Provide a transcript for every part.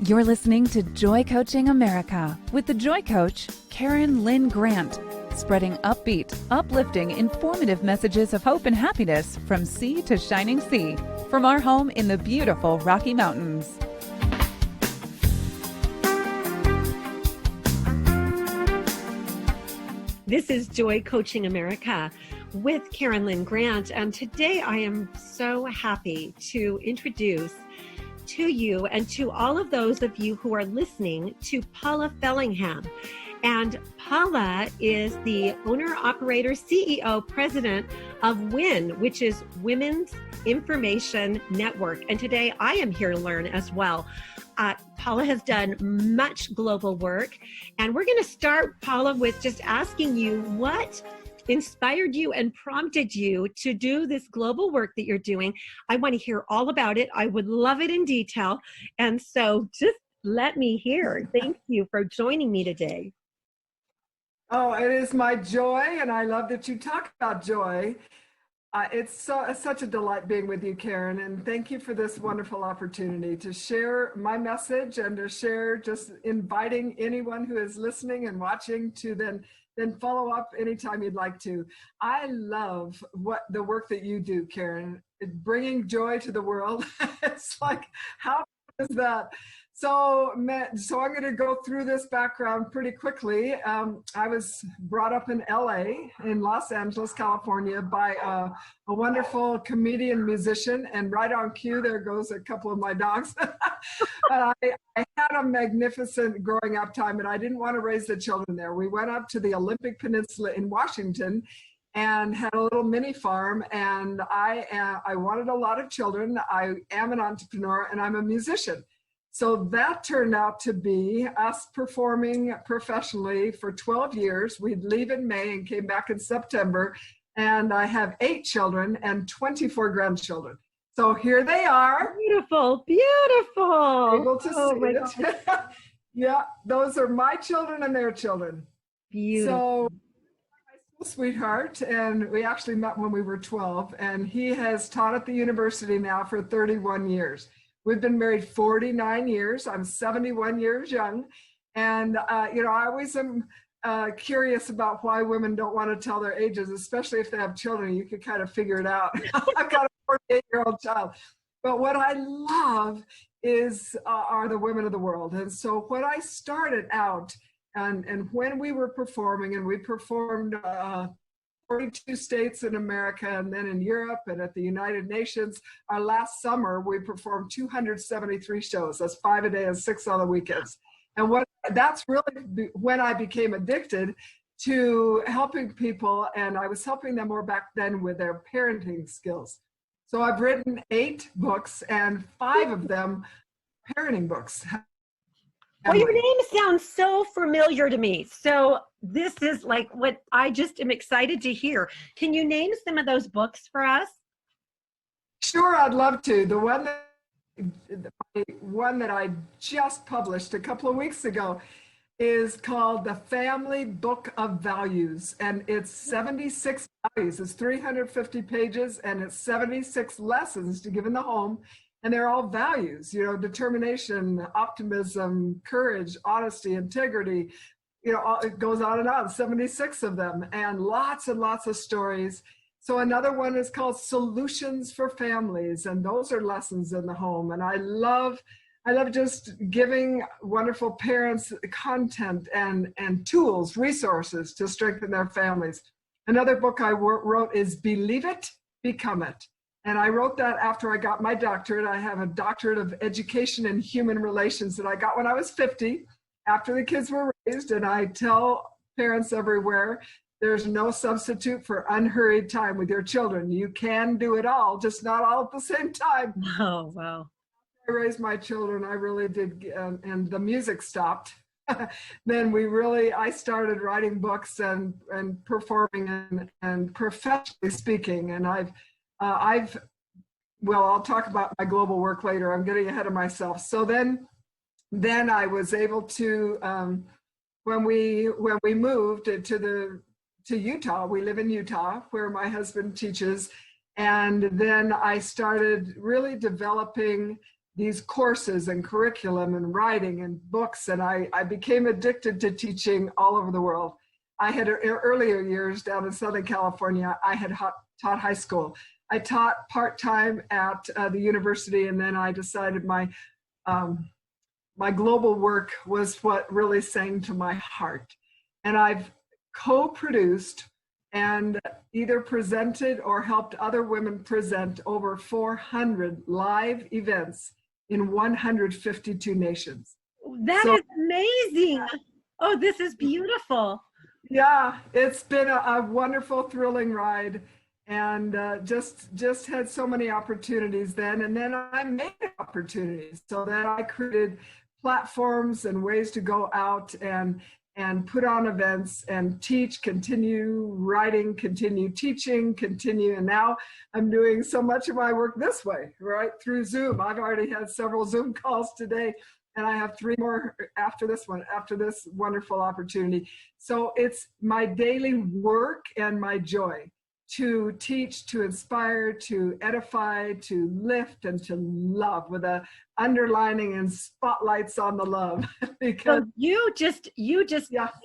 You're listening to Joy Coaching America with the Joy Coach, Karyn Lynn Grant, spreading upbeat, uplifting, informative messages of hope and happiness from sea to shining sea, from our home in the beautiful Rocky Mountains. This is Joy Coaching America with Karyn Lynn Grant, and today I am so happy to introduce to you and to all of those of you who are listening to Paula Fellingham. And Paula is the owner, operator, CEO, president of WIN, which is Women's Information Network. And today I am here to learn as well. Paula has done much global work, and we're going to start, Paula, with just asking you what inspired you and prompted you to do this global work that you're doing. I want to hear all about it. I would love it in detail. And so just let me hear. Thank you for joining me today. Oh, it is my joy, and I love that you talk about joy. It's such a delight being with you, Karyn, and thank you for this wonderful opportunity to share my message and to share, just inviting anyone who is listening and watching to then follow up anytime you'd like to. I love the work that you do, Karyn, bringing joy to the world. It's like, how is that? So I'm going to go through this background pretty quickly. I was brought up in LA, in Los Angeles, California, by a wonderful comedian musician, and right on cue, there goes a couple of my dogs. But I had a magnificent growing up time, and I didn't want to raise the children there. We went up to the Olympic Peninsula in Washington and had a little mini farm, and I wanted a lot of children. I am an entrepreneur, and I'm a musician. So that turned out to be us performing professionally for 12 years. We'd leave in May and came back in September. And I have 8 children and 24 grandchildren. So here they are. Beautiful, beautiful. Able to see it. Yeah, those are my children and their children. Beautiful. So high school sweetheart, and we actually met when we were 12. And he has taught at the university now for 31 years. We've been married 49 years. I'm 71 years young. And, I always am curious about why women don't want to tell their ages, especially if they have children. You can kind of figure it out. I've got a 48-year-old child. But what I love are the women of the world. And so when I started out and when we were performing, and we performed 42 states in America, and then in Europe and at the United Nations. Our last summer, we performed 273 shows. That's 5 a day and 6 on the weekends. And that's really when I became addicted to helping people, and I was helping them more back then with their parenting skills. So I've written 8 books, and 5 of them parenting books. Well, your name sounds so familiar to me. So this is like what I just am excited to hear. Can you name some of those books for us? Sure, I'd love to. The one that I just published a couple of weeks ago is called The Family Book of Values, and it's 76 values. It's 350 pages, and it's 76 lessons to give in the home. And they're all values, determination, optimism, courage, honesty, integrity, it goes on and on, 76 of them, and lots of stories. So another one is called Solutions for Families, and those are lessons in the home. And I love just giving wonderful parents content and tools, resources to strengthen their families. Another book I wrote is Believe It, Become It. And I wrote that after I got my doctorate. I have a doctorate of education and human relations that I got when I was 50, after the kids were raised. And I tell parents everywhere, there's no substitute for unhurried time with your children. You can do it all, just not all at the same time. Oh, wow. I raised my children, I really did, and the music stopped. Then I started writing books and performing and professionally speaking. And I'll talk about my global work later. I'm getting ahead of myself. So then I was able to, when we moved to Utah, we live in Utah, where my husband teaches. And then I started really developing these courses and curriculum and writing and books, and I became addicted to teaching all over the world. I had earlier years down in Southern California, I had taught high school. I taught part-time at the university, and then I decided my global work was what really sang to my heart. And I've co-produced and either presented or helped other women present over 400 live events in 152 nations. That is amazing. Oh, this is beautiful. Yeah, it's been a wonderful, thrilling ride, and just had so many opportunities then. And then I made opportunities. So then I created platforms and ways to go out and put on events and teach, continue writing, continue teaching, continue. And now I'm doing so much of my work this way, right, through Zoom. I've already had several Zoom calls today, and I have 3 more after this one, after this wonderful opportunity. So it's my daily work and my joy to teach, to inspire, to edify, to lift, and to love, with a underlining and spotlights on the love. Because so you just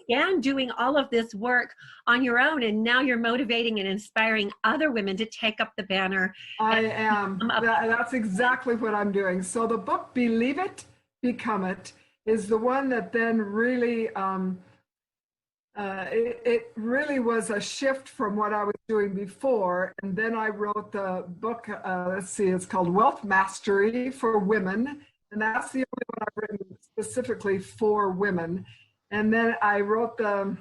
began doing all of this work on your own, and now you're motivating and inspiring other women to take up the banner. I am. That's exactly what I'm doing. So the book, Believe It, Become It, is the one that then really it really was a shift from what I was doing before. And then I wrote the book, let's see, it's called Wealth Mastery for Women. And that's the only one I've written specifically for women. And then I wrote the,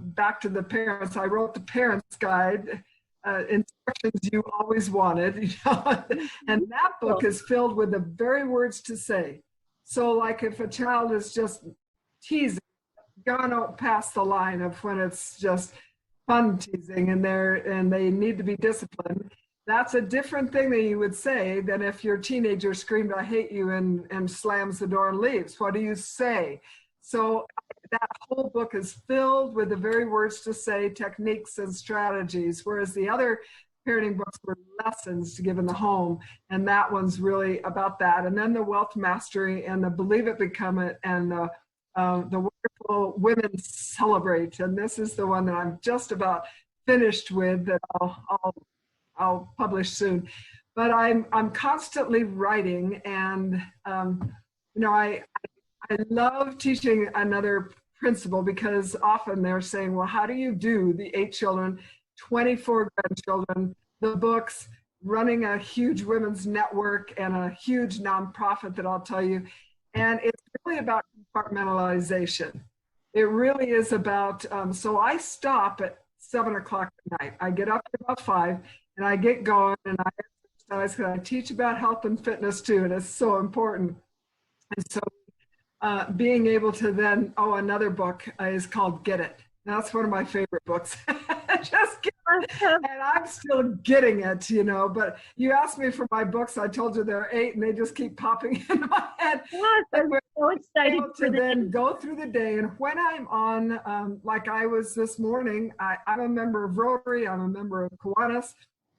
back to the parents, I wrote the Parents Guide, instructions you always wanted, you know? And that book is filled with the very words to say. So like if a child is just teasing, gone out past the line of when it's just fun teasing and they need to be disciplined, that's a different thing that you would say than if your teenager screamed, "I hate you," and slams the door and leaves. What do you say? So that whole book is filled with the very words to say, techniques and strategies, whereas the other parenting books were lessons to give in the home, and that one's really about that. And then the Wealth Mastery and the Believe It, Become It, and the wonderful Women Celebrate. And this is the one that I'm just about finished with, that I'll publish soon. But I'm constantly writing, and you know, I love teaching another principle, because often they're saying, well, how do you do the 8 children, 24 grandchildren, the books, running a huge women's network and a huge nonprofit that I'll tell you. And it's really about compartmentalization. It really is about, so I stop at 7 o'clock at night. I get up at about 5 and I get going, and I exercise, because I teach about health and fitness too, and it's so important. And so being able to then, another book is called Get It. That's one of my favorite books. Just get it. And I'm still getting it, you know. But you asked me for my books. I told you there are 8, and they just keep popping into my head. Yes, I'm so excited to then go through the day. And when I'm on, like I was this morning, I'm a member of Rotary. I'm a member of Kiwanis.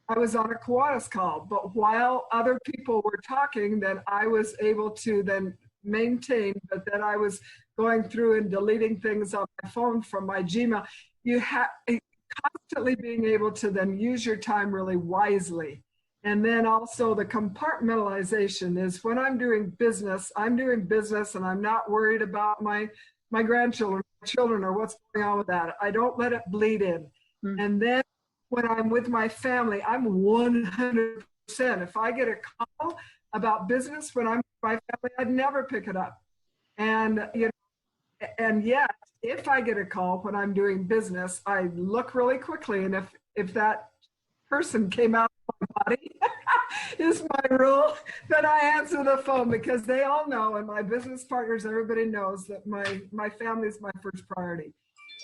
I was on a Kiwanis call. But while other people were talking, then I was able to then maintain, but then I was going through and deleting things on my phone from my Gmail. You have constantly being able to then use your time really wisely. And then also the compartmentalization is, when I'm doing business, and I'm not worried about my grandchildren, my children, or what's going on with that. I don't let it bleed in. Mm-hmm. And then when I'm with my family, I'm 100%. If I get a call about business when I'm with my family, I'd never pick it up. And, you know, and yet, if I get a call when I'm doing business, I look really quickly. And if that person came out of my body, is my rule, then I answer the phone, because they all know, and my business partners, everybody knows that my family is my first priority.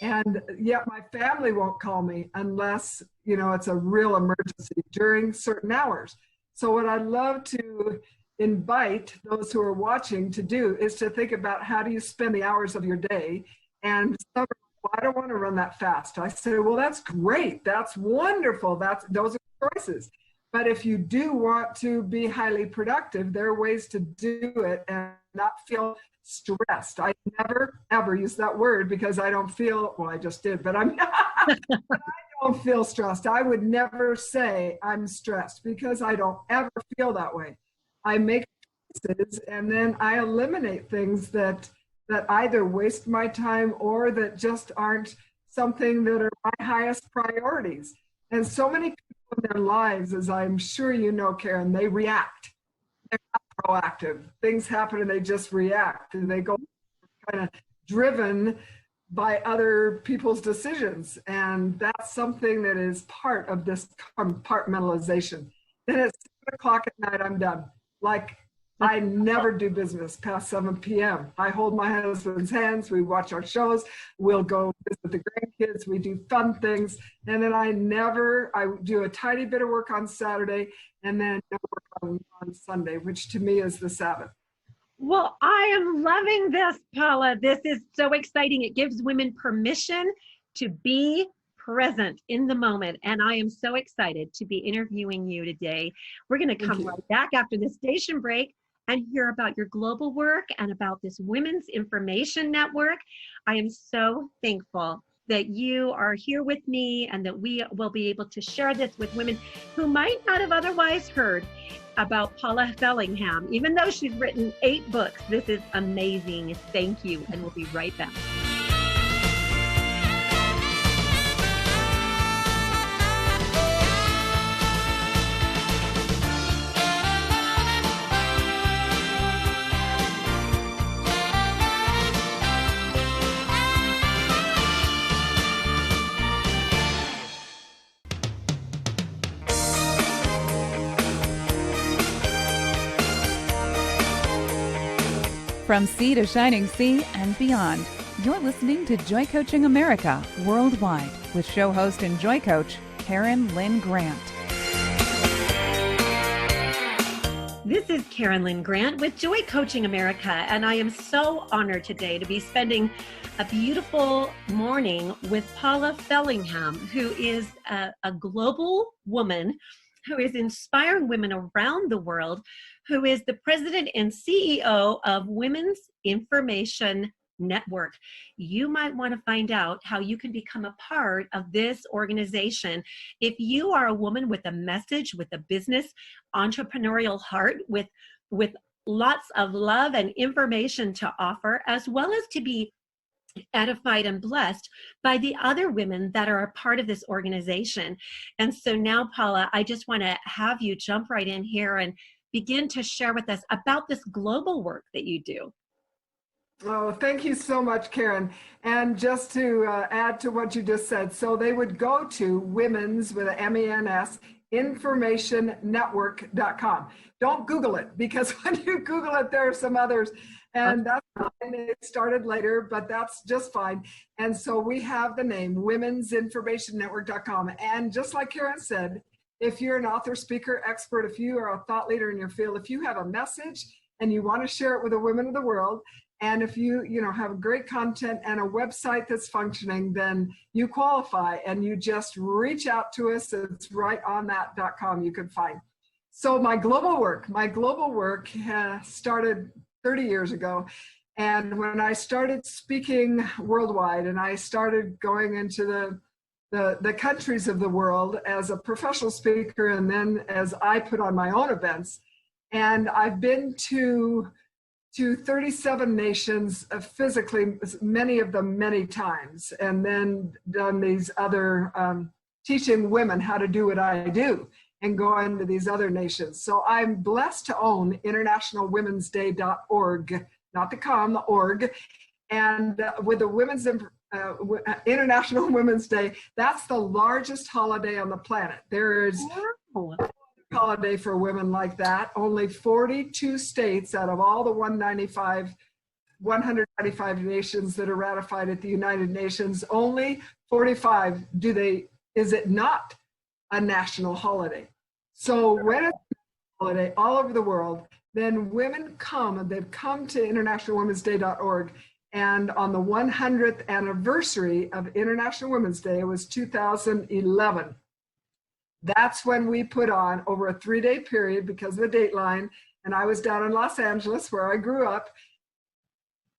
And yet my family won't call me unless, you know, it's a real emergency during certain hours. So what I'd love to invite those who are watching to do is to think about, how do you spend the hours of your day? And some are, well, I don't want to run that fast. I say, well, that's great. That's wonderful. Those are choices. But if you do want to be highly productive, there are ways to do it and not feel stressed. I never, ever use that word because I don't feel, well, I just did, but I don't feel stressed. I would never say I'm stressed because I don't ever feel that way. I make choices and then I eliminate things that either waste my time or that just aren't something that are my highest priorities. And so many people in their lives, as I'm sure you know, Karyn, they react. They're not proactive. Things happen and they just react and they go kind of driven by other people's decisions. And that's something that is part of this compartmentalization. Then at 7 o'clock at night, I'm done. Like, I never do business past 7 p.m. I hold my husband's hands. We watch our shows. We'll go visit the grandkids. We do fun things. And then I do a tiny bit of work on Saturday and then no work on Sunday, which to me is the Sabbath. Well, I am loving this, Paula. This is so exciting. It gives women permission to be present in the moment. And I am so excited to be interviewing you today. We're going to come right back after the station break and hear about your global work and about this Women's Information Network. I am so thankful that you are here with me and that we will be able to share this with women who might not have otherwise heard about Paula Fellingham. Even though she's written 8 books, this is amazing. Thank you, and we'll be right back. From sea to shining sea and beyond, you're listening to Joy Coaching America Worldwide with show host and Joy Coach, Karyn Lynn Grant. This is Karyn Lynn Grant with Joy Coaching America, and I am so honored today to be spending a beautiful morning with Paula Fellingham, who is a global woman who is inspiring women around the world, who is the president and CEO of Women's Information Network. You might want to find out how you can become a part of this organization. If you are a woman with a message, with a business entrepreneurial heart, with lots of love and information to offer, as well as to be edified and blessed by the other women that are a part of this organization. And so now, Paula, I just want to have you jump right in here and begin to share with us about this global work that you do. Oh, thank you so much, Karyn. And just to add to what you just said, so they would go to women's with an MENS informationnetwork.com. Don't Google it, because when you Google it, there are some others, and that's fine. It started later, but that's just fine. And so we have the name women'sinformationnetwork.com. And just like Karyn said, if you're an author, speaker, expert, if you are a thought leader in your field, if you have a message and you want to share it with the women of the world, and if you have great content and a website that's functioning, then you qualify, and you just reach out to us. It's right on that.com you can find. So my global work started 30 years ago. And when I started speaking worldwide and I started going into the countries of the world as a professional speaker, and then as I put on my own events, and I've been to 37 nations physically, many of them many times, and then done these other teaching women how to do what I do and go into these other nations. So I'm blessed to own internationalwomensday.org, not the com, the org. And with the International Women's Day, that's the largest holiday on the planet. There is no holiday for women like that. Only 42 states out of all the 195 nations that are ratified at the United Nations, only 45 is it not a national holiday. So when it's a holiday all over the world, then women come, and they've come to internationalwomensday.org. And on the 100th anniversary of International Women's Day, it was 2011. That's when we put on, over a 3-day period because of the dateline, and I was down in Los Angeles where I grew up.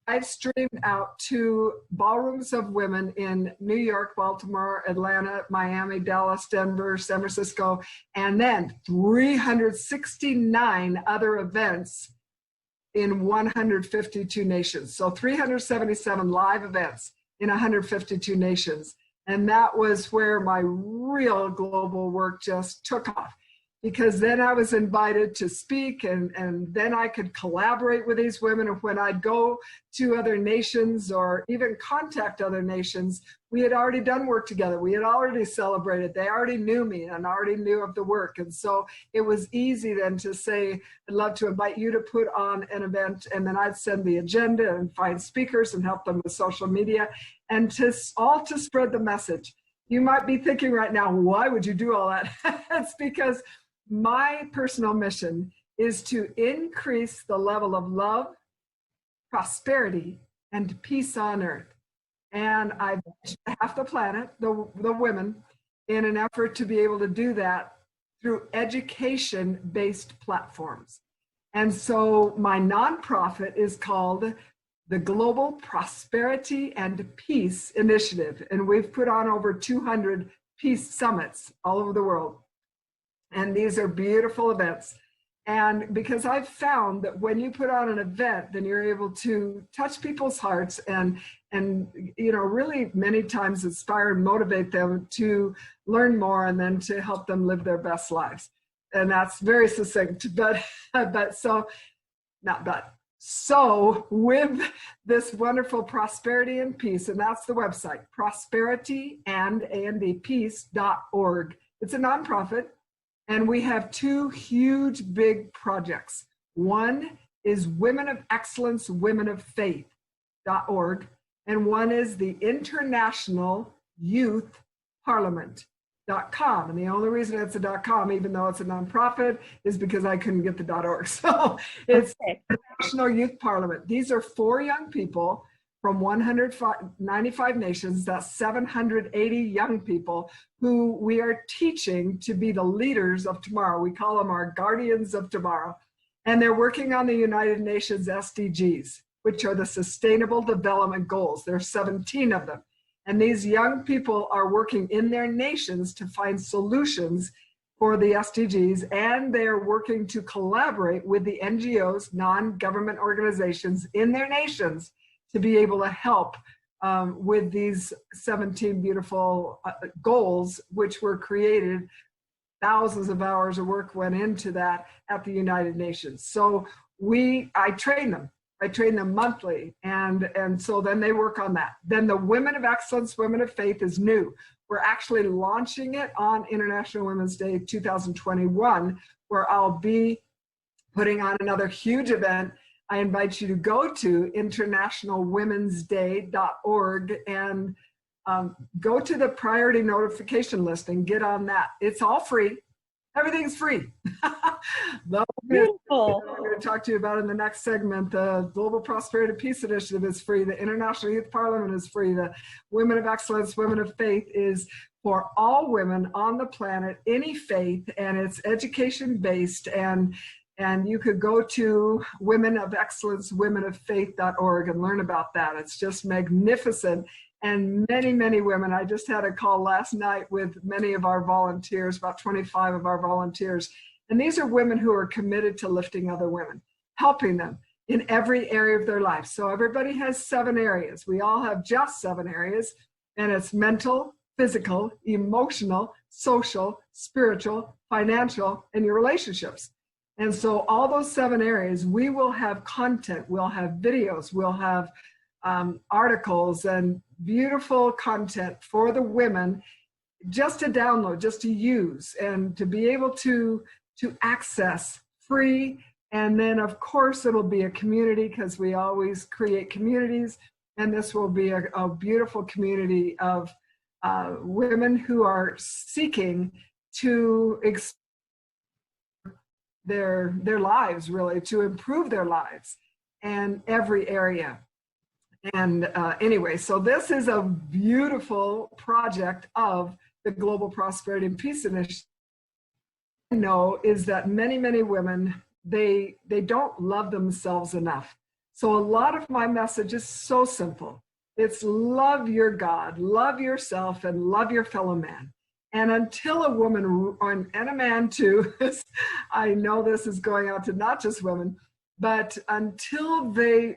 I've streamed out to ballrooms of women in New York, Baltimore, Atlanta, Miami, Dallas, Denver, San Francisco, and then 369 other events in 152 nations. So 377 live events in 152 nations. And that was where my real global work just took off, because then I was invited to speak, and then I could collaborate with these women. And when I'd go to other nations or even contact other nations, we had already done work together. We had already celebrated. They already knew me and already knew of the work. And so it was easy then to say, I'd love to invite you to put on an event. And then I'd send the agenda and find speakers and help them with social media, and to spread the message. You might be thinking right now, why would you do all that? It's because my personal mission is to increase the level of love, prosperity, and peace on earth. And I've reached half the planet, the women, in an effort to be able to do that through education-based platforms. And so my nonprofit is called the Global Prosperity and Peace Initiative. And we've put on over 200 peace summits all over the world. And these are beautiful events. And because I've found that when you put on an event, then you're able to touch people's hearts and really many times inspire and motivate them to learn more, and then to help them live their best lives. And that's very succinct, So with this wonderful prosperity and peace, and that's the website, prosperityandpeace.org. It's a nonprofit, and we have 2 huge big projects. One is Women of Excellence, Women of Faith.org, and one is the International Youth Parliament.com. And the only reason it's a .com, even though it's a nonprofit, is because I couldn't get the .org. So it's National Youth Parliament. These are 4 young people from 195 nations. That's 780 young people who we are teaching to be the leaders of tomorrow. We call them our guardians of tomorrow. And they're working on the United Nations SDGs, which are the Sustainable Development Goals. There are 17 of them. And these young people are working in their nations to find solutions for the SDGs, and they're working to collaborate with the NGOs, non-government organizations in their nations, to be able to help with these 17 beautiful goals, which were created. Thousands of hours of work went into that at the United Nations. So I train them. I train them monthly, and so then they work on that. Then the Women of Excellence, Women of Faith is new. We're actually launching it on International Women's Day 2021, where I'll be putting on another huge event. I invite you to go to internationalwomensday.org and go to the priority notification list and get on that. It's all free. Everything's free. Beautiful. I'm going to talk to you about in the next segment. The Global Prosperity Peace Initiative is free. The International Youth Parliament is free. The Women of Excellence, Women of Faith is for all women on the planet, any faith, and it's education-based. And you could go to Women of Excellence, womenoffaith.org and learn about that. It's just magnificent. And many, many women. I just had a call last night with many of our volunteers, about 25 of our volunteers. And these are women who are committed to lifting other women, helping them in every area of their life. So everybody has 7 areas. We all have just 7 areas, and it's mental, physical, emotional, social, spiritual, financial, and your relationships. And so all those 7 areas, we will have content, we'll have videos, we'll have articles and beautiful content for the women just to download, just to use, and to be able to access free. And then of course it'll be a community, because we always create communities, and this will be a beautiful community of women who are seeking to their lives, really, to improve their lives in every area. And anyway, so this is a beautiful project of the Global Prosperity and Peace Initiative. know is that many women, they don't love themselves enough. So a lot of my message is so simple. It's love your God, love yourself, and love your fellow man. And until a woman, and a man too, I know this is going out to not just women, but until we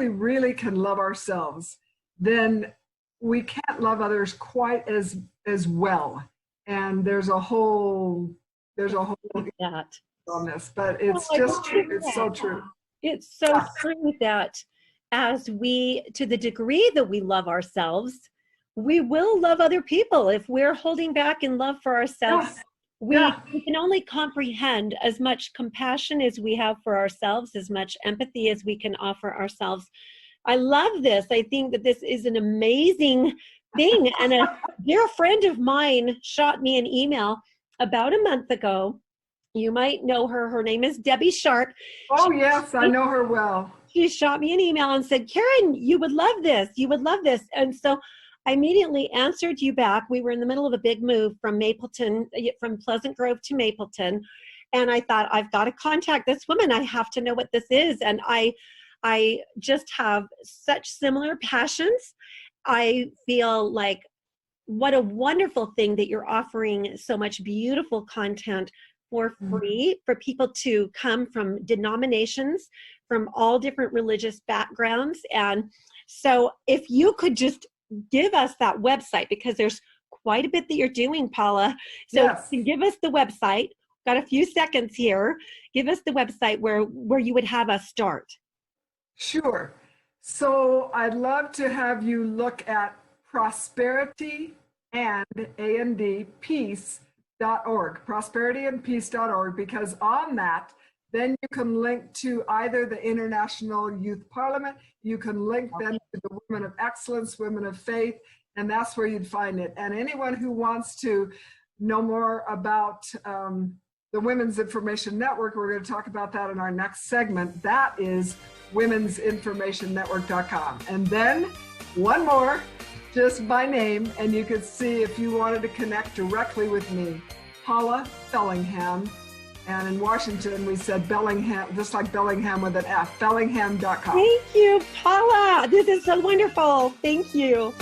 really can love ourselves, then we can't love others quite as well. And there's a whole that on this, but it's just true. It's so true. It's so true that as we, to the degree that we love ourselves, we will love other people. If we're holding back in love for ourselves, we can only comprehend as much compassion as we have for ourselves, as much empathy as we can offer ourselves. I love this. I think that this is an amazing thing. And a dear friend of mine shot me an email about a month ago. You might know her. Her name is Debbie Sharp. Oh, yes, I know her well. She shot me an email and said, Karyn, you would love this. You would love this. And so I immediately answered you back. We were in the middle of a big move from Pleasant Grove to Mapleton. And I thought, I've got to contact this woman. I have to know what this is. And I just have such similar passions. I feel like what a wonderful thing that you're offering so much beautiful content for free for people to come from denominations, from all different religious backgrounds. And so if you could just give us that website, because there's quite a bit that you're doing, Paula. So yes. Give us the website. Got a few seconds here. Give us the website where you would have us start. Sure. So I'd love to have you look at prosperity and peace.org, prosperyandpeace.org, because on that, then you can link to either the International Youth Parliament, you can link then to the Women of Excellence, Women of Faith, and that's where you'd find it. And anyone who wants to know more about the Women's Information Network, we're going to talk about that in our next segment. That is womensinformationnetwork.com. And then one more, just by name, and you could see if you wanted to connect directly with me, Paula Fellingham. And in Washington, we said Bellingham, just like Bellingham with an F, bellingham.com. Thank you, Paula. This is so wonderful. Thank you.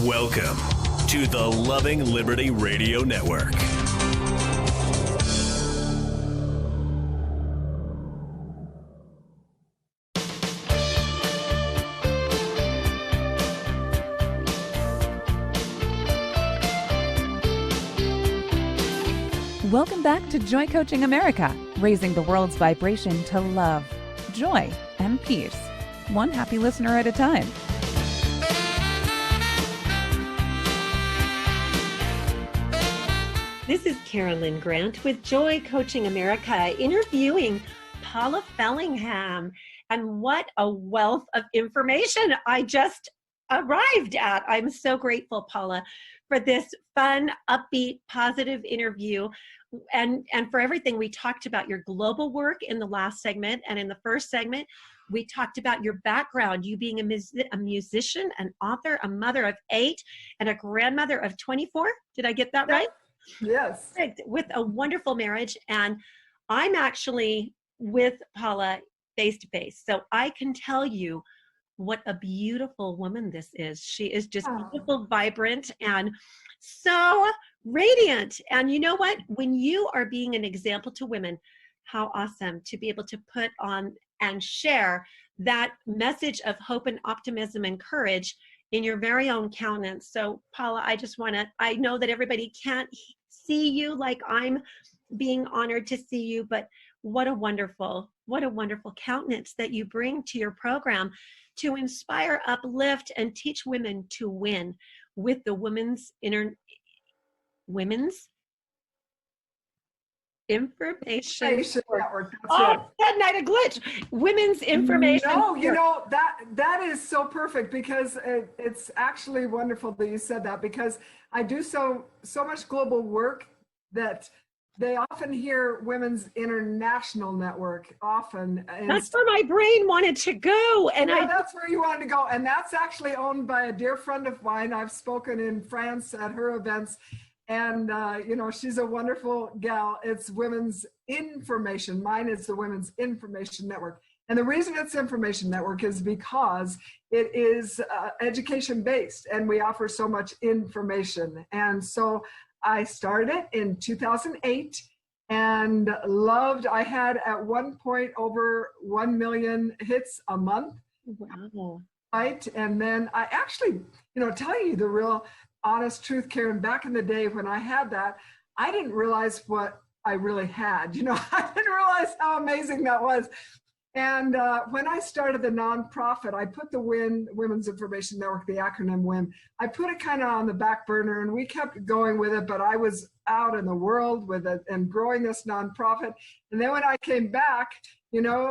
Welcome to the Loving Liberty Radio Network. Welcome back to Joy Coaching America, raising the world's vibration to love, joy, and peace, one happy listener at a time. This is Karyn Lynn Grant with Joy Coaching America, interviewing Paula Fellingham. And what a wealth of information I just arrived at. I'm so grateful, Paula, for this fun, upbeat, positive interview, and for everything. We talked about your global work in the last segment, and in the first segment, we talked about your background, you being a musician, an author, a mother of 8, and a grandmother of 24. Did I get that right? Yes. With a wonderful marriage. And I'm actually with Paula face to face, so I can tell you what a beautiful woman this is. She is just beautiful, vibrant, and so radiant. And you know what? When you are being an example to women, how awesome to be able to put on and share that message of hope and optimism and courage in your very own countenance. So Paula, I know that everybody can't see you like I'm being honored to see you, but what a wonderful countenance that you bring to your program to inspire, uplift, and teach women to win with the Women's Information Network. That night a glitch. Women's Information. No, you know, that is so perfect, because it's actually wonderful that you said that, because I do so much global work that they often hear Women's International Network often. That's where my brain wanted to go. And that's where you wanted to go. And that's actually owned by a dear friend of mine. I've spoken in France at her events. And, she's a wonderful gal. It's Women's Information. Mine is the Women's Information Network. And the reason it's Information Network is because it is education-based, and we offer so much information. And so I started in 2008 and I had at one point over 1 million hits a month. Wow. Right. And then I actually, telling you the real honest truth, Karyn, back in the day when I had that, I didn't realize what I really had. I didn't realize how amazing that was. And when I started the nonprofit, I put the WIN, Women's Information Network, the acronym WIN, I put it kind of on the back burner, and we kept going with it, but I was out in the world with it and growing this nonprofit. And then when I came back,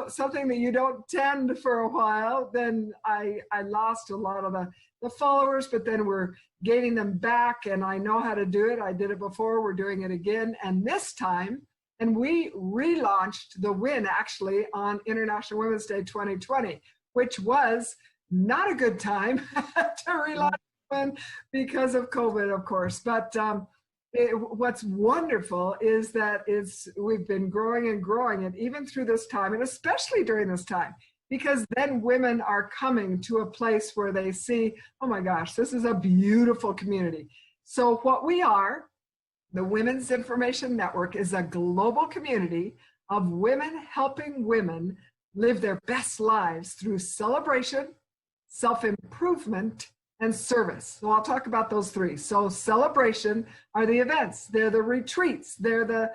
something that you don't tend for a while, then I lost a lot of the followers, but then we're gaining them back, and I know how to do it. I did it before, we're doing it again. And this time, and we relaunched the WIN actually on International Women's Day 2020, which was not a good time to relaunch WIN because of COVID, of course. But what's wonderful is that we've been growing and growing it even through this time, and especially during this time, because then women are coming to a place where they see, oh my gosh, this is a beautiful community. So what we are, the Women's Information Network, is a global community of women helping women live their best lives through celebration, self-improvement, and service. So I'll talk about those three. So celebration are the events, they're the retreats, they're the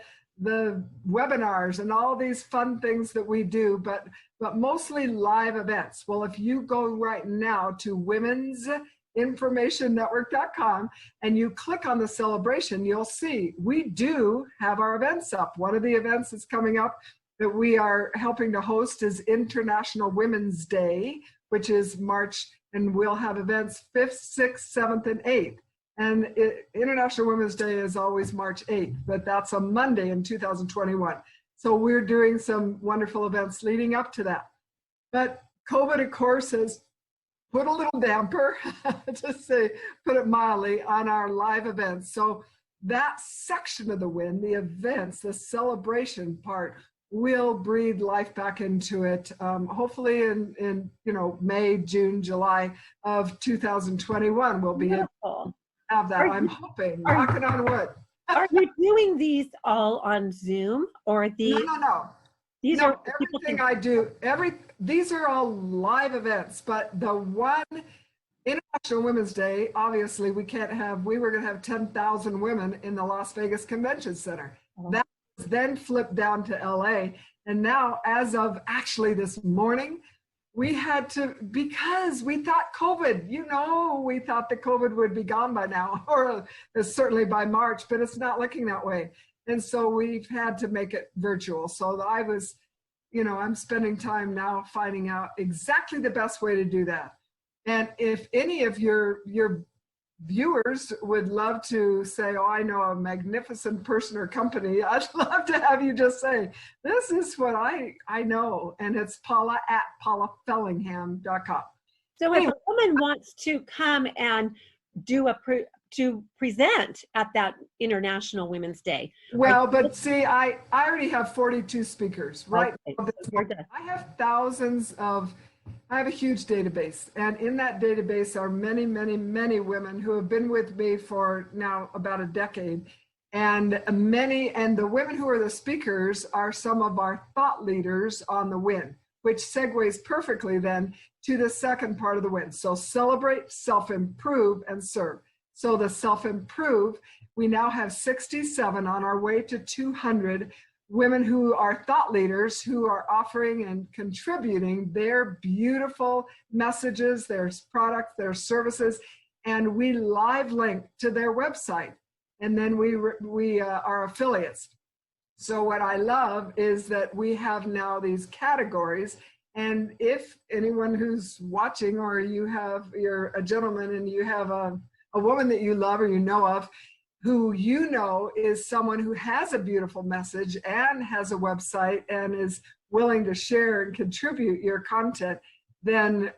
webinars and all these fun things that we do, but mostly live events. Well, if you go right now to women'sinformationnetwork.com and you click on the celebration, you'll see we do have our events up. One of the events that's coming up that we are helping to host is International Women's Day, which is March, and we'll have events 5th, 6th, 7th, and 8th. And International Women's Day is always March 8th, but that's a Monday in 2021. So we're doing some wonderful events leading up to that. But COVID, of course, has put a little damper, to put it mildly, on our live events. So that section of the WIN, the events, the celebration part, will breathe life back into it. Hopefully in May, June, July of 2021, we'll be able to have that. I'm hoping, knocking on wood. Are you doing these all on Zoom, or No. These are everything I do. These are all live events, but the one International Women's Day, obviously we were going to have 10,000 women in the Las Vegas Convention Center. That was then flipped down to LA. And now, as of actually this morning, we had to, because we thought COVID, we thought that COVID would be gone by now, or certainly by March, but it's not looking that way. And so we've had to make it virtual. So I was, I'm spending time now finding out exactly the best way to do that. And if any of your viewers would love to say, oh, I know a magnificent person or company, I'd love to have you just say, this is what I know. And it's Paula at paulafellingham.com. So if a woman wants to come and to present at that International Women's Day. Well, but see, I already have 42 speakers, right? Okay. I have I have a huge database, and in that database are many, many, many women who have been with me for now about a decade. And the women who are the speakers are some of our thought leaders on the WIN, which segues perfectly then to the second part of the WIN. So celebrate, self-improve, and serve. So the self-improve, we now have 67 on our way to 200 women who are thought leaders who are offering and contributing their beautiful messages, their products, their services, and we live link to their website. And then we are affiliates. So what I love is that we have now these categories. And if anyone who's watching, or you're a gentleman and you have a woman that you love or you know of who you know is someone who has a beautiful message and has a website and is willing to share and contribute your content, then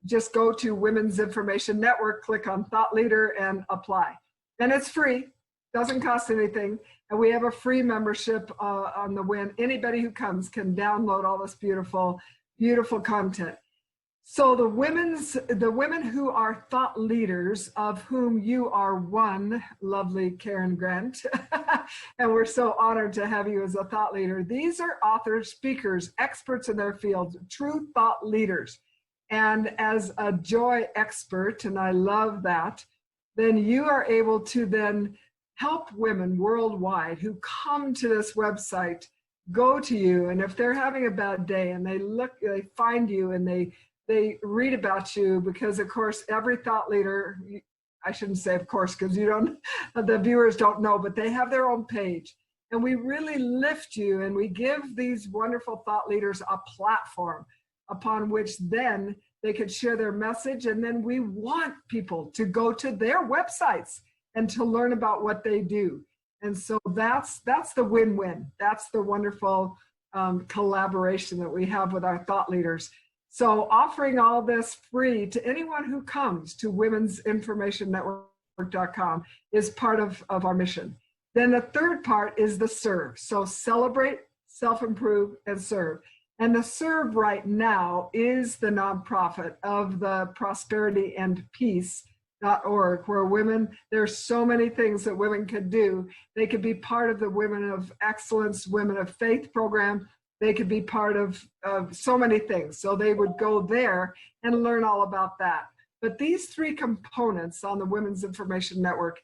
just go to Women's Information Network, click on Thought Leader and apply. And it's free, doesn't cost anything. And we have a free membership on the WIN. Anybody who comes can download all this beautiful, beautiful content. So the women who are thought leaders, of whom you are one, lovely Karyn Grant, and we're so honored to have you as a thought leader. These are authors, speakers, experts in their field, true thought leaders. And as a joy expert, and I love that, then you are able to then help women worldwide who come to this website, go to you, and if they're having a bad day and they find you and they read about you, because of course every thought leader, I shouldn't say of course because the viewers don't know, but they have their own page, and we really lift you and we give these wonderful thought leaders a platform upon which then they could share their message, and then we want people to go to their websites and to learn about what they do. And so that's the win-win. That's the wonderful collaboration that we have with our thought leaders. So offering all this free to anyone who comes to women'sinformationnetwork.com is part of our mission. Then the third part is the serve. So celebrate, self-improve, and serve. And the serve right now is the nonprofit of the Prosperity and Peace.org, where women, there's so many things that women could do. They could be part of the Women of Excellence, Women of Faith program. They could be part of so many things. So they would go there and learn all about that. But these three components on the Women's Information Network,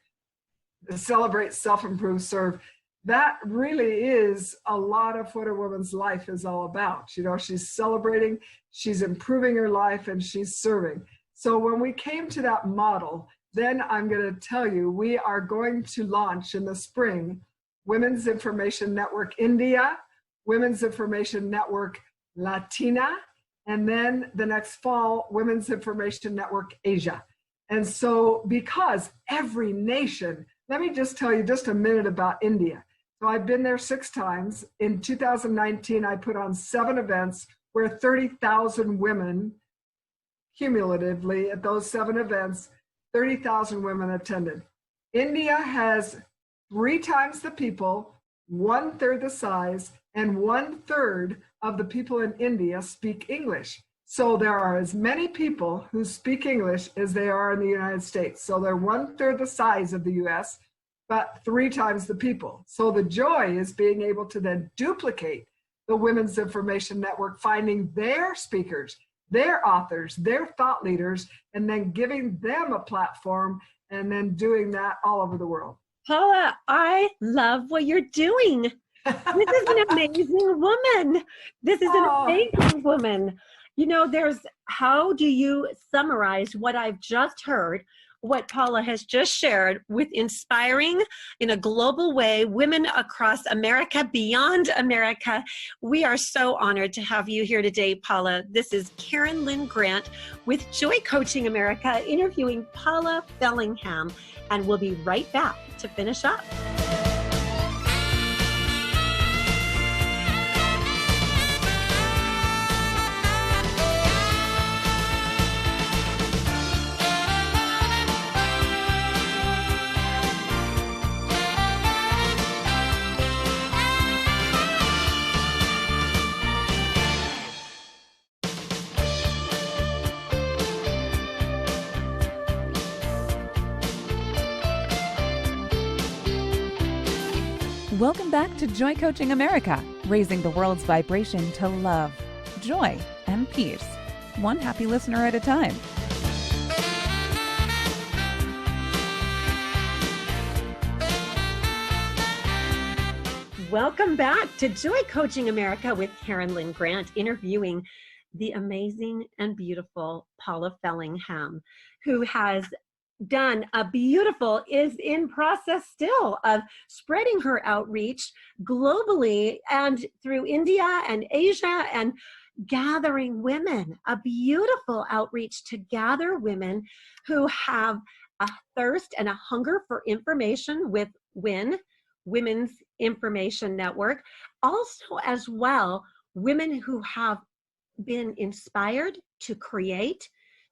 the Celebrate, Self-Improve, Serve, that really is a lot of what a woman's life is all about. You know, she's celebrating, she's improving her life, and she's serving. So when we came to that model, then I'm going to tell you, we are going to launch in the spring Women's Information Network India, Women's Information Network Latina, and then the next fall, Women's Information Network Asia. And so because every nation, let me just tell you just a minute about India. So I've been there 6 times. In 2019, I put on 7 events where 30,000 women, cumulatively at those 7 events, 30,000 women attended. India has 3 times the people, 1/3 the size, and 1/3 of the people in India speak English. So there are as many people who speak English as there are in the United States. So they're 1/3 the size of the US, but 3 times the people. So the joy is being able to then duplicate the Women's Information Network, finding their speakers, their authors, their thought leaders, and then giving them a platform, and then doing that all over the world. Paula, I love what you're doing. This is an amazing woman. This is an amazing woman. You know, how do you summarize what I've just heard, what Paula has just shared, with inspiring in a global way women across America, beyond America? We are so honored to have you here today, Paula. This is Karyn Lynn Grant with Joy Coaching America interviewing Paula Fellingham, and we'll be right back to finish up. Welcome back to Joy Coaching America, raising the world's vibration to love, joy, and peace, one happy listener at a time. Welcome back to Joy Coaching America with Karyn Lynn Grant, interviewing the amazing and beautiful Paula Fellingham, who has done is in process still of spreading her outreach globally and through India and Asia, and gathering women, a beautiful outreach to gather women who have a thirst and a hunger for information with WIN, Women's Information Network. Also, as well, women who have been inspired to create,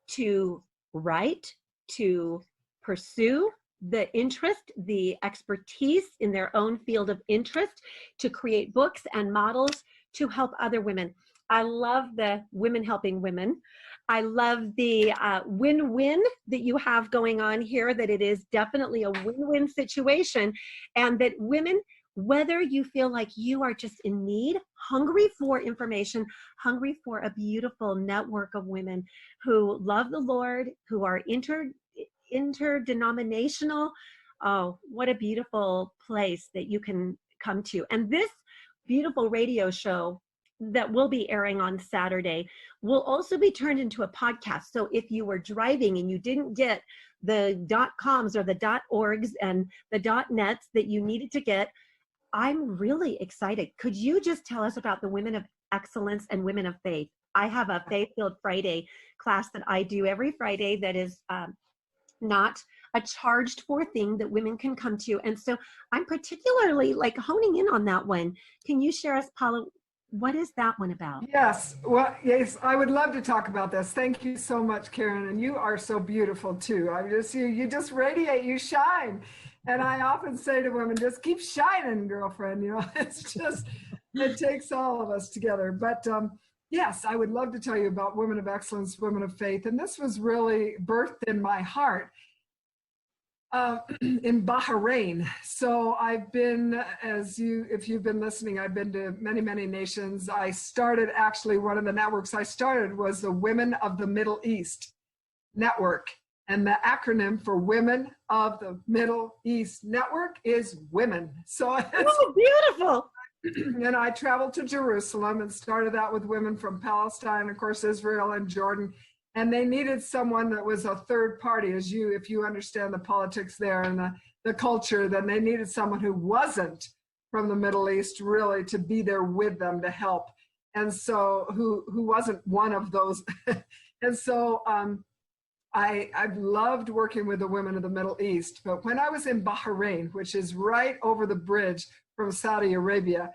to write, to pursue the interest, the expertise in their own field of interest, to create books and models to help other women. I love the women helping women. I love the win-win that you have going on here, that it is definitely a win-win situation, and that women, whether you feel like you are just in need, hungry for information, hungry for a beautiful network of women who love the Lord, who are interdenominational. Oh, what a beautiful place that you can come to. And this beautiful radio show that will be airing on Saturday will also be turned into a podcast. So if you were driving and you didn't get the .coms or the .orgs and the .nets that you needed to get, I'm really excited. Could you just tell us about the Women of Excellence and Women of Faith? I have a Faith-Filled Friday class that I do every Friday that is not a charged for thing that women can come to. And so I'm particularly like honing in on that one. Can you share us, Paula, what is that one about? Yes, well, yes, I would love to talk about this. Thank you so much, Karyn, and you are so beautiful too. I just you just radiate, you shine. And I often say to women, just keep shining, girlfriend. You know, it's just, it takes all of us together. But yes, I would love to tell you about Women of Excellence, Women of Faith. And this was really birthed in my heart in Bahrain. So I've been, if you've been listening, I've been to many, many nations. I started, actually, one of the networks I started was the Women of the Middle East Network. And the acronym for Women of the Middle East Network is WOMEN. So it's beautiful. And I traveled to Jerusalem and started out with women from Palestine, of course, Israel and Jordan. And they needed someone that was a third party, if you understand the politics there and the culture, then they needed someone who wasn't from the Middle East really to be there with them to help. And so who wasn't one of those. And so I've loved working with the women of the Middle East. But when I was in Bahrain, which is right over the bridge from Saudi Arabia,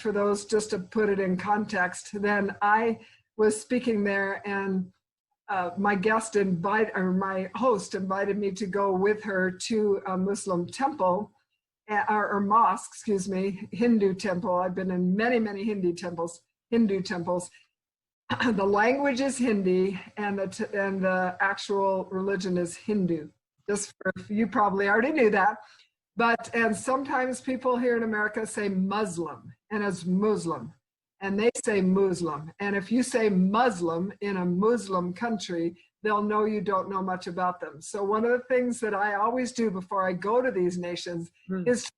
for those, just to put it in context, then I was speaking there, and my host invited me to go with her to a Muslim temple, or mosque, excuse me, Hindu temple. I've been in many, many Hindu temples. The language is Hindi, and the actual religion is Hindu. Just for, you probably already knew that. And sometimes people here in America say Muslim, and it's Muslim. And they say Muslim. And if you say Muslim in a Muslim country, they'll know you don't know much about them. So one of the things that I always do before I go to these nations is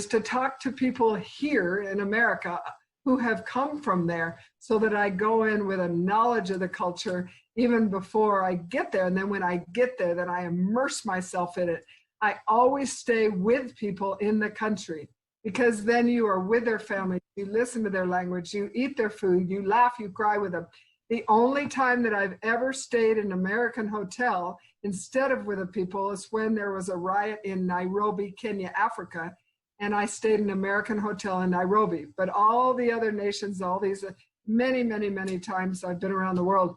to talk to people here in America who have come from there, so that I go in with a knowledge of the culture even before I get there. And then when I get there, then I immerse myself in it. I always stay with people in the country, because then you are with their family, you listen to their language, you eat their food, you laugh, you cry with them. The only time that I've ever stayed in an American hotel instead of with the people is when there was a riot in Nairobi, Kenya, Africa, and I stayed in an American hotel in Nairobi. But all the other nations, all these many, many, many times I've been around the world,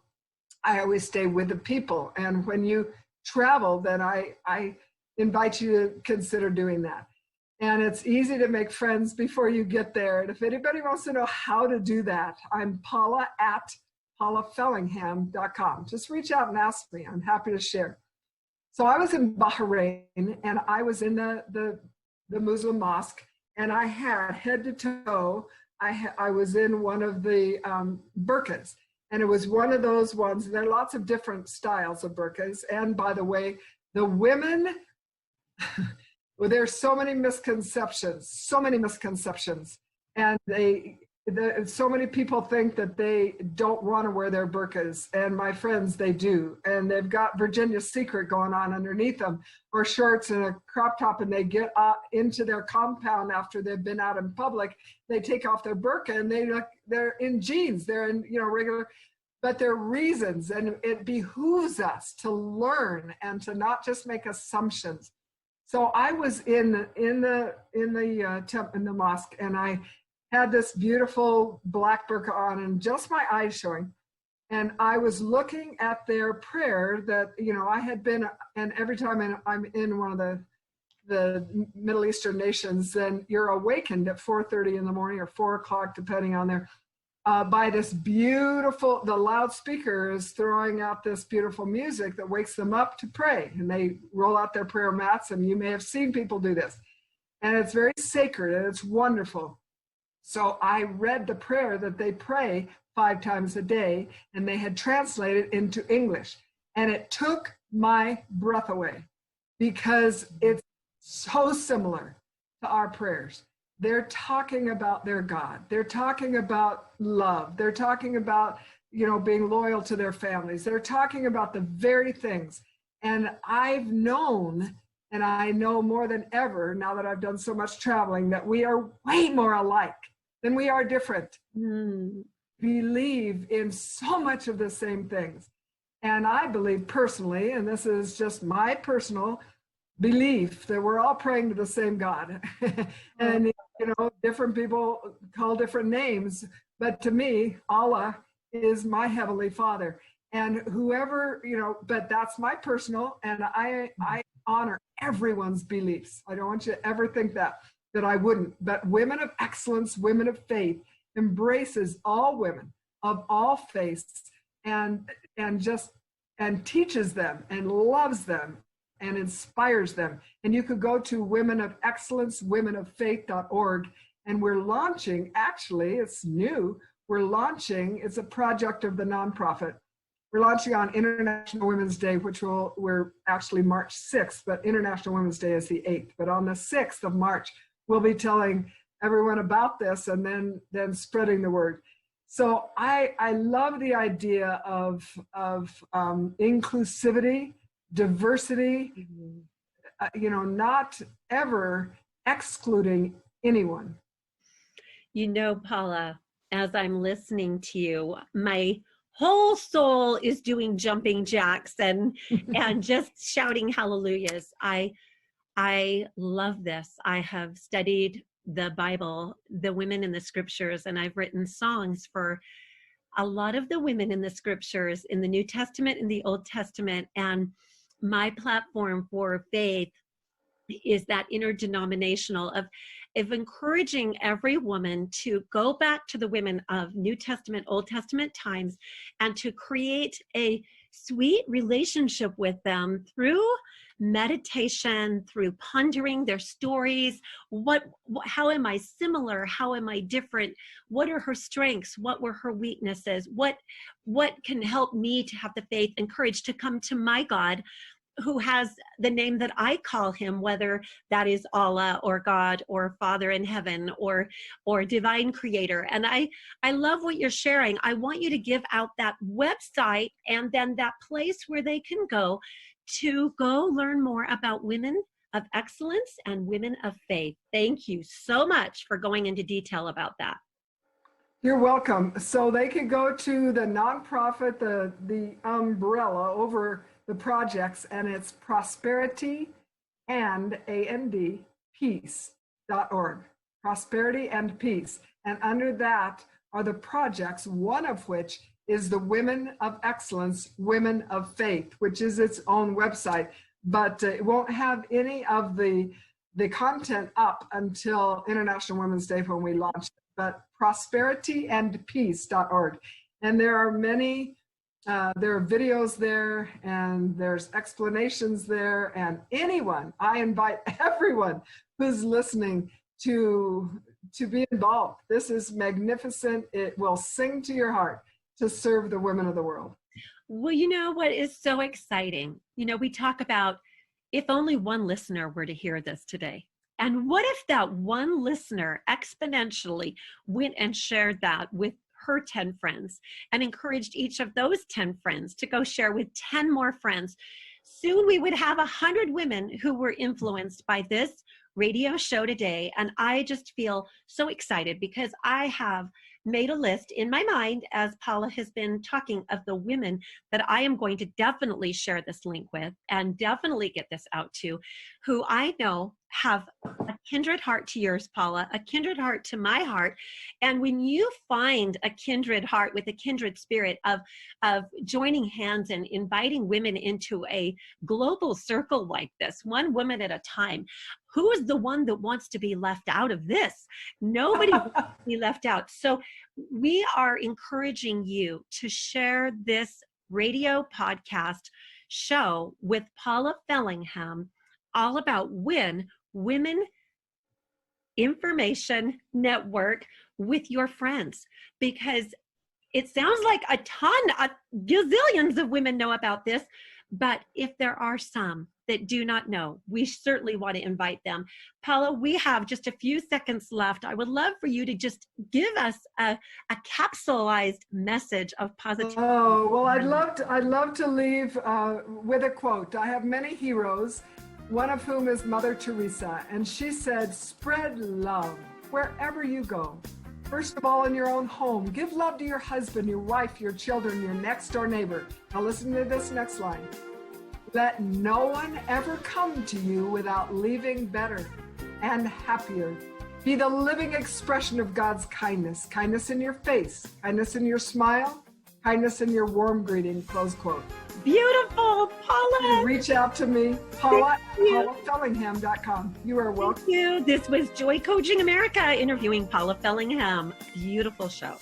I always stay with the people. And when you travel, then I invite you to consider doing that. And it's easy to make friends before you get there. And if anybody wants to know how to do that, I'm Paula at paulafellingham.com. Just reach out and ask me. I'm happy to share. So I was in Bahrain, and I was in the Muslim mosque, and I had head to toe, I was in one of the burqas, and it was one of those ones. There are lots of different styles of burqas. And by the way, the women, well, there's so many misconceptions, and so many people think that they don't want to wear their burqas, and my friends, they do, and they've got Virginia's Secret going on underneath them, or shorts and a crop top, and they get into their compound after they've been out in public. They take off their burqa, and they're in jeans, they're in regular. but there are reasons, and it behooves us to learn and to not just make assumptions. So I was in the mosque, and I had this beautiful black burqa on and just my eyes showing. And I was looking at their prayer that, I had been, and every time I'm in one of the Middle Eastern nations, then you're awakened at 4:30 in the morning or 4 o'clock, depending on their, by this beautiful, the loudspeaker is throwing out this beautiful music that wakes them up to pray. And they roll out their prayer mats, and you may have seen people do this. And it's very sacred and it's wonderful. So I read the prayer that they pray 5 times a day, and they had translated into English. And it took my breath away because it's so similar to our prayers. They're talking about their God. They're talking about love. They're talking about, being loyal to their families. They're talking about the very things. And I've known, and I know more than ever, now that I've done so much traveling, that we are way more alike than we are different. Believe in so much of the same things. And I believe personally, and this is just my personal belief, that we're all praying to the same God. And, different people call different names, but to me, Allah is my Heavenly Father. And whoever, but that's my personal, and I honor everyone's beliefs. I don't want you to ever think that I wouldn't. But Women of Excellence, Women of Faith, embraces all women of all faiths and teaches them and loves them and inspires them. And you could go to Women of Excellence, womenoffaith.org, and we're launching, actually, it's new, it's a project of the nonprofit. We're launching on International Women's Day, we're actually March 6th, but International Women's Day is the 8th. But on the 6th of March, we'll be telling everyone about this and then spreading the word. So I love the idea of inclusivity, diversity, not ever excluding anyone. Paula, as I'm listening to you, my whole soul is doing jumping jacks and just shouting hallelujahs. I love this. I have studied the Bible, the women in the scriptures, and I've written songs for a lot of the women in the scriptures in the New Testament and the Old Testament. And my platform for faith is that interdenominational of encouraging every woman to go back to the women of New Testament, Old Testament times, and to create a sweet relationship with them through meditation, through pondering their stories. How am I similar? How am I different? What are her strengths? What were her weaknesses? What can help me to have the faith and courage to come to my God, who has the name that I call him, whether that is Allah or God or Father in heaven or divine creator. And I love what you're sharing. I want you to give out that website and then that place where they can go to learn more about Women of Excellence and Women of Faith. Thank you so much for going into detail about that. You're welcome. So they can go to the nonprofit, the umbrella over the projects, and it's prosperity and peace.org. Prosperity and Peace. And under that are the projects, one of which is the Women of Excellence, Women of Faith, which is its own website, but it won't have any of the content up until International Women's Day when we launch it. But prosperityandpeace.org. And there are many, there are videos there, and there's explanations there, and I invite everyone who's listening to be involved. This is magnificent. It will sing to your heart to serve the women of the world. Well, you know what is so exciting? We talk about if only one listener were to hear this today. And what if that one listener exponentially went and shared that with her 10 friends and encouraged each of those 10 friends to go share with 10 more friends? Soon we would have 100 women who were influenced by this radio show today. And I just feel so excited because I have made a list in my mind, as Paula has been talking, of the women that I am going to definitely share this link with and definitely get this out to, who I know have a kindred heart to yours, Paula, a kindred heart to my heart. And when you find a kindred heart with a kindred spirit of joining hands and inviting women into a global circle like this, one woman at a time, who is the one that wants to be left out of this? Nobody wants to be left out. So we are encouraging you to share this radio podcast show with Paula Fellingham, all about Women Information Network, with your friends, because it sounds like gazillions of women know about this, but if there are some that do not know, we certainly want to invite them. Paula, we have just a few seconds left. I would love for you to just give us a capsulized message of positivity. Oh, well, I'd love to leave with a quote. I have many heroes, one of whom is Mother Teresa, and she said, "Spread love wherever you go. First of all, in your own home. Give love to your husband, your wife, your children, your next door neighbor." Now listen to this next line. "Let no one ever come to you without leaving better and happier. Be the living expression of God's kindness. Kindness in your face, kindness in your smile, kindness in your warm greeting," close quote. Beautiful, Paula. Reach out to me, Paula at paulafellingham.com. You are welcome. Thank you. This was Joy Coaching America interviewing Paula Fellingham. Beautiful show.